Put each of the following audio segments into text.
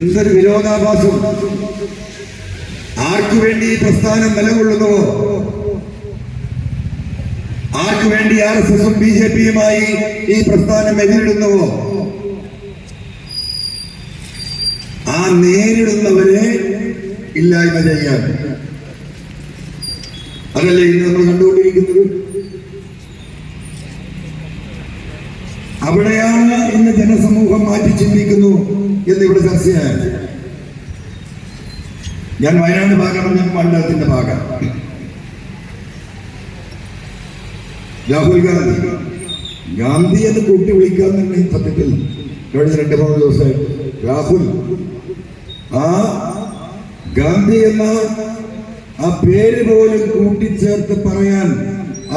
എന്തൊരു വിരോധാഭാസം! ആർക്കു വേണ്ടി ഈ പ്രസ്ഥാനം നിലകൊള്ളുന്നുവോ, ആർക്കു വേണ്ടി RSSും BJPയുമായി ഈ പ്രസ്ഥാനം എതിരിടുന്നുവോ, ആ നേരിടുന്നവരെ ഇല്ലായ്മ ചെയ്യാൻ. അതല്ലേ ഇന്ന് നമ്മൾ കണ്ടുകൊണ്ടിരിക്കുന്നത്. അവിടെയാണ് ഇന്ന് ജനസമൂഹം മാറ്റി ചിന്തിക്കുന്നു എന്നിവിടെ ചർച്ചയായി. ഞാൻ വയനാട് ഭാഗമാണ്, ഞാൻ മണ്ഡലത്തിന്റെ ഭാഗം. രാഹുൽ ഗാന്ധി എന്ന് കൂട്ടി വിളിക്കാൻ തന്നെ സത്യത്തിൽ കഴിഞ്ഞ 2-3 ദിവസമായി രാഹുൽ ആ ഗാന്ധി എന്ന ആ പേര് പോലും കൂട്ടിച്ചേർത്ത് പറയാൻ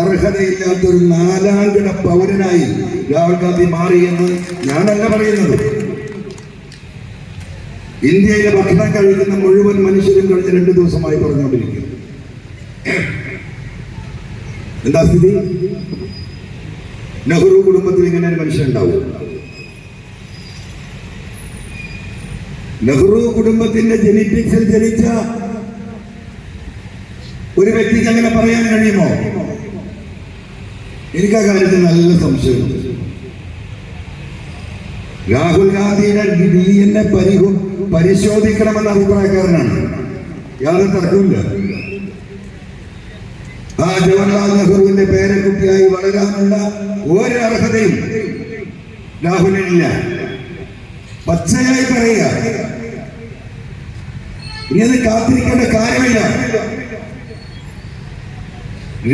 അർഹതയില്ലാത്തൊരു 4ാംകിട പൗരനായി രാഹുൽ ഗാന്ധി മാറിയെന്ന് ഞാനല്ല പറയുന്നത്. ഇന്ത്യയിലെ ഭക്ഷണം കഴിക്കുന്ന മുഴുവൻ മനുഷ്യരും കഴിഞ്ഞ 2 ദിവസമായി പറഞ്ഞുകൊണ്ടിരിക്കുന്നു. എന്താ സ്ഥിതി? നെഹ്റു കുടുംബത്തിൽ ഇങ്ങനെ ഒരു മനുഷ്യൻ ഉണ്ടാവും? നെഹ്റു കുടുംബത്തിന്റെ ജെനറ്റിക്സിൽ ജനിച്ച ഒരു വ്യക്തിക്ക് അങ്ങനെ പറയാൻ കഴിയുമോ? എനിക്ക് ആ കാര്യത്തിൽ നല്ല സംശയമുണ്ട്. രാഹുൽ ഗാന്ധിയുടെ DNA പരിശോധിക്കണമെന്ന അഭിപ്രായക്കാരനാണ്, യാതൊരു തർക്കമില്ല. ആ ജവഹർലാൽ നെഹ്റുവിന്റെ പേരക്കുട്ടിയായി വളരാനുള്ള ഒരു അർഹതയും രാഹുലിനില്ല. പച്ചയായി പറയുക, ഇനി അത് കാത്തിരിക്കേണ്ട കാര്യമില്ല.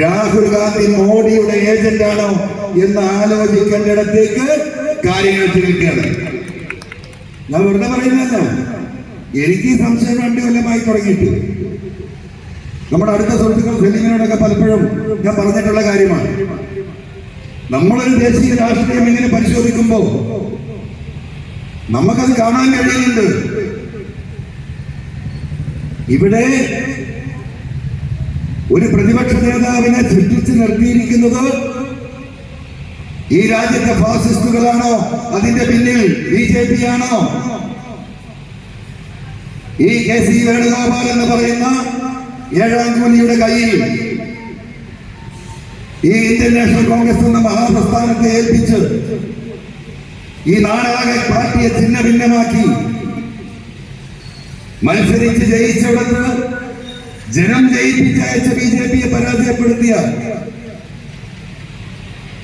രാഹുൽ ഗാന്ധി മോഡിയുടെ ഏജന്റാണോ എന്ന് ആലോചിക്കേണ്ടിടത്തേക്ക് കാര്യങ്ങൾ തിരിക്കുകയാണ്. ഞാൻ വെറുതെ പറയുന്നതല്ല, എനിക്ക് ഈ സംശയം 2 കൊല്ലമായി തുടങ്ങിയിട്ട്. നമ്മുടെ അടുത്ത സുഹൃത്തുക്കൾ സെലിമിനോടൊക്കെ പലപ്പോഴും ഞാൻ പറഞ്ഞിട്ടുള്ള കാര്യമാണ്. നമ്മളൊരു ദേശീയ രാഷ്ട്രീയം ഇങ്ങനെ പരിശോധിക്കുമ്പോൾ നമുക്കത് കാണാൻ കഴിയുന്നുണ്ട്. ഇവിടെ ഒരു പ്രതിപക്ഷ നേതാവിനെ സൃഷ്ടിച്ച് നിർത്തിയിരിക്കുന്നത് ഈ രാജ്യത്തെ ഫാസിസ്റ്റുകളാണോ? അതിന്റെ പിന്നിൽ BJP ആണോ? ഈ KC വേണുഗോപാൽ എന്ന് പറയുന്ന 7ാം കൂലിയുടെ കയ്യിൽ ഈ ഇന്ത്യൻ നാഷണൽ കോൺഗ്രസ് എന്ന മഹാപ്രസ്ഥാനത്തെ ഏൽപ്പിച്ച് ഈ നാടാകെ പാർട്ടിയെ ഛിന്ന ഭിന്നമാക്കി മത്സരിച്ച് ജയിച്ചവിടത്ത് ജനം ജയിപ്പിച്ചയച്ച BJPയെ പരാജയപ്പെടുത്തിയ